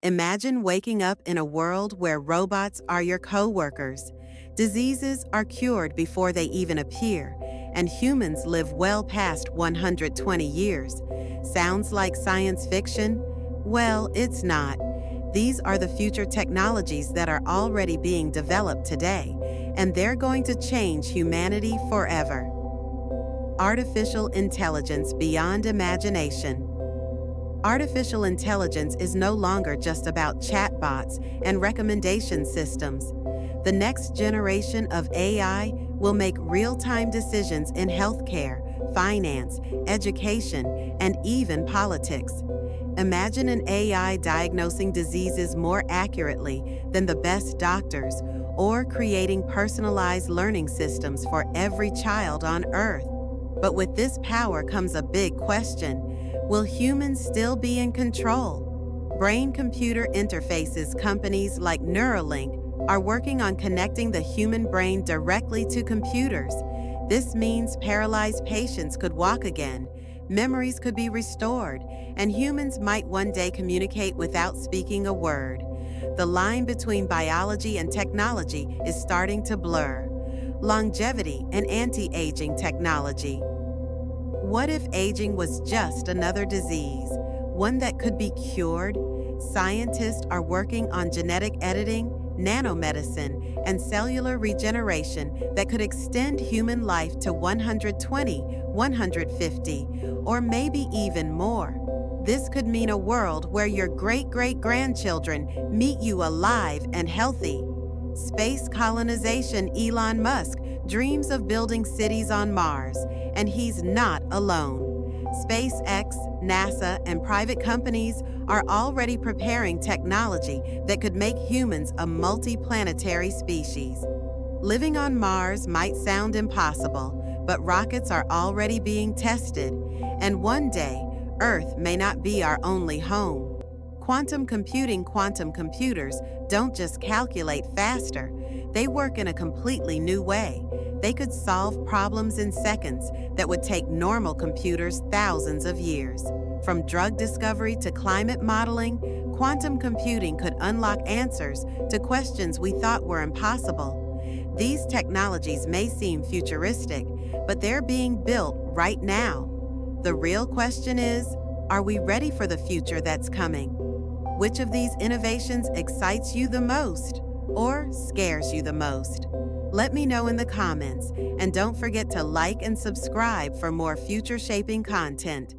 Imagine waking up in a world where robots are your co-workers. Diseases are cured before they even appear, and humans live well past 120 years. Sounds like science fiction? Well, it's not. These are the future technologies that are already being developed today, and they're going to change humanity forever. Artificial intelligence beyond imagination. Artificial intelligence is no longer just about chatbots and recommendation systems. The next generation of AI will make real-time decisions in healthcare, finance, education, and even politics. Imagine an AI diagnosing diseases more accurately than the best doctors, or creating personalized learning systems for every child on Earth. But with this power comes a big question. Will humans still be in control? Brain-computer interfaces companies like Neuralink are working on connecting the human brain directly to computers. This means paralyzed patients could walk again, memories could be restored, and humans might one day communicate without speaking a word. The line between biology and technology is starting to blur. Longevity and anti-aging technology. What if aging was just another disease, one that could be cured? Scientists are working on genetic editing, nanomedicine, and cellular regeneration that could extend human life to 120, 150, or maybe even more. This could mean a world where your great-great-grandchildren meet you alive and healthy. Space colonization. Elon Musk dreams of building cities on Mars, and he's not alone. SpaceX, NASA, and private companies are already preparing technology that could make humans a multi-planetary species. Living on Mars might sound impossible, but rockets are already being tested, and one day, Earth may not be our only home. Quantum computers don't just calculate faster, they work in a completely new way. They could solve problems in seconds that would take normal computers thousands of years. From drug discovery to climate modeling, quantum computing could unlock answers to questions we thought were impossible. These technologies may seem futuristic, but they're being built right now. The real question is, are we ready for the future that's coming? Which of these innovations excites you the most or scares you the most? Let me know in the comments, and don't forget to like and subscribe for more future-shaping content.